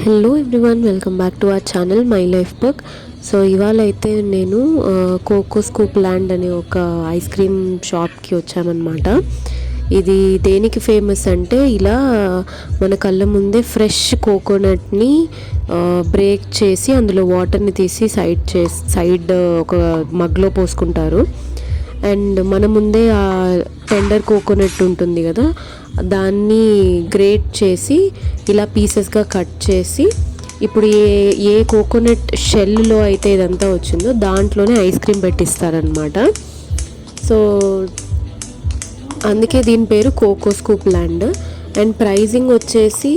Hello everyone, welcome back to our channel my life book. So ఇవాళ అయితే నేను cocoa scoop land అనే ఒక ఐస్ క్రీమ్ షాప్కి వచ్చామన్నమాట. ఇది దేనికి ఫేమస్ అంటే, ఇలా మన కళ్ళ ముందే ఫ్రెష్ కోకోనట్ని బ్రేక్ చేసి అందులో వాటర్ని తీసి సైడ్ ఒక మగ్లో పోసుకుంటారు. అండ్ మన ముందే ఆ టెండర్ కోకోనట్ ఉంటుంది కదా, దాన్ని గ్రేట్ చేసి ఇలా పీసెస్గా కట్ చేసి, ఇప్పుడు ఏ కోకోనట్ షెల్లో అయితే ఇదంతా వచ్చిందో దాంట్లోనే ఐస్ క్రీమ్ పెట్టిస్తారనమాట. సో అందుకే దీని పేరు coco scoop land. And pricing వచ్చేసి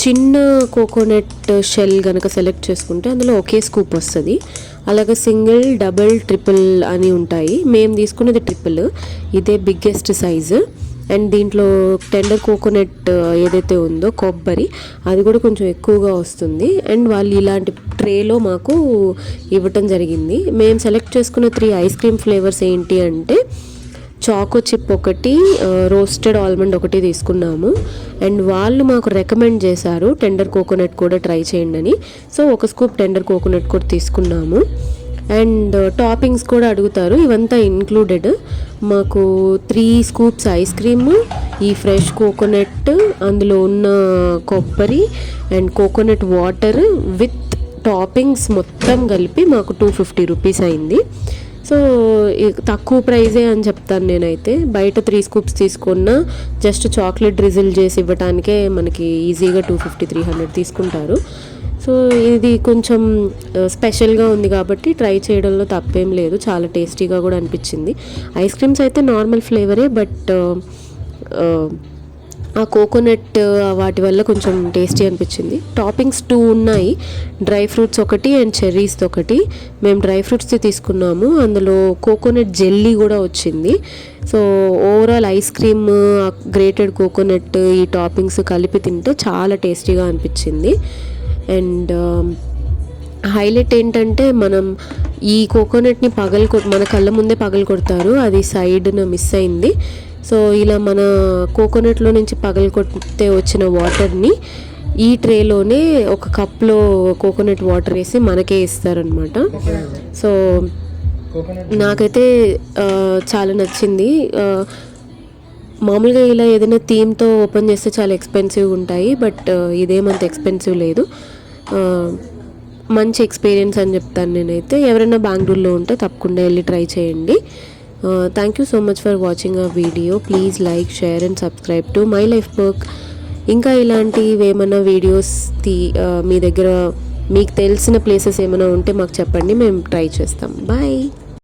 చిన్న కోకోనట్ షెల్ కనుక సెలెక్ట్ చేసుకుంటే అందులో ఒకే స్కూప్ వస్తుంది. అలాగే సింగిల్, డబుల్, ట్రిపుల్ అని ఉంటాయి. మేము తీసుకున్నది ట్రిపుల్, ఇదే బిగ్గెస్ట్ సైజు. అండ్ దీంట్లో టెండర్ కోకోనట్ ఏదైతే ఉందో కొబ్బరి, అది కూడా కొంచెం ఎక్కువగా వస్తుంది. అండ్ వాళ్ళు ఇలాంటి ట్రేలో మాకు ఇవ్వటం జరిగింది. మేము సెలెక్ట్ చేసుకున్న 3 ఐస్ క్రీమ్ ఫ్లేవర్స్ ఏంటి అంటే, చాకో చిప్ ఒకటి, రోస్టెడ్ ఆల్మండ్ ఒకటి తీసుకున్నాము. అండ్ వాళ్ళు మాకు రికమెండ్ చేశారు టెండర్ కోకోనట్ కూడా ట్రై చేయండి అని. సో ఒక స్కూప్ టెండర్ కోకోనట్ కూడా తీసుకున్నాము. అండ్ టాపింగ్స్ కూడా అడుగుతారు, ఇవంతా ఇంక్లూడెడ్. మాకు 3 స్కూప్స్ ఐస్ క్రీమ్, ఈ ఫ్రెష్ కోకోనట్, అందులో ఉన్న కొబ్బరి and coconut water with toppings మొత్తం కలిపి మాకు 250 రూపీస్ అయింది. సో తక్కువ ప్రైజే అని చెప్తాను నేనైతే. బయట 3 స్కూప్స్ తీసుకున్నా జస్ట్ చాక్లెట్ డ్రిజిల్ చేసి ఇవ్వడానికే మనకి ఈజీగా 250-300 తీసుకుంటారు. సో ఇది కొంచెం స్పెషల్గా ఉంది కాబట్టి ట్రై చేయడంలో తప్పేం లేదు. చాలా టేస్టీగా కూడా అనిపించింది. ఐస్ క్రీమ్స్ అయితే నార్మల్ ఫ్లేవరే, బట్ ఆ కోకోనట్ వాటి వల్ల కొంచెం టేస్టీ అనిపించింది. టాపింగ్స్ 2 ఉన్నాయి, డ్రై ఫ్రూట్స్ ఒకటి అండ్ చెర్రీస్ ఒకటి. మేము డ్రై ఫ్రూట్స్ది తీసుకున్నాము. అందులో కోకోనట్ జెల్లీ కూడా వచ్చింది. So overall ice cream, grated coconut, ఈ టాపింగ్స్ కలిపి తింటే చాలా టేస్టీగా అనిపించింది. అండ్ హైలైట్ ఏంటంటే, మనం ఈ కోకోనట్ని మన కళ్ళ ముందే పగలు కొడతారు, అది సైడ్న మిస్ అయింది. సో ఇలా మన కోకోనట్లో నుంచి పగలు కొడితే వచ్చిన వాటర్ని ఈ ట్రేలోనే ఒక కప్లో కోకోనట్ వాటర్ వేసి మనకే ఇస్తారనమాట. సో నాకైతే చాలా నచ్చింది. మామూలుగా ఇలా ఏదైనా థీమ్తో ఓపెన్ చేస్తే చాలా ఎక్స్పెన్సివ్ ఉంటాయి, బట్ ఇదేమంత ఎక్స్పెన్సివ్ లేదు. మంచి ఎక్స్పీరియన్స్ అని చెప్తాను నేనైతే. ఎవరైనా బెంగళూరులో ఉంటే తప్పకుండా వెళ్ళి ట్రై చేయండి. Thank you so much for watching our video. Please like, share and subscribe to my life book. ఇంకా ఇలాంటివి ఏమైనా వీడియోస్ మీ దగ్గర మీకు తెలిసిన ప్లేసెస్ ఏమైనా ఉంటే మాకు చెప్పండి, మేము ట్రై చేస్తాం. బాయ్.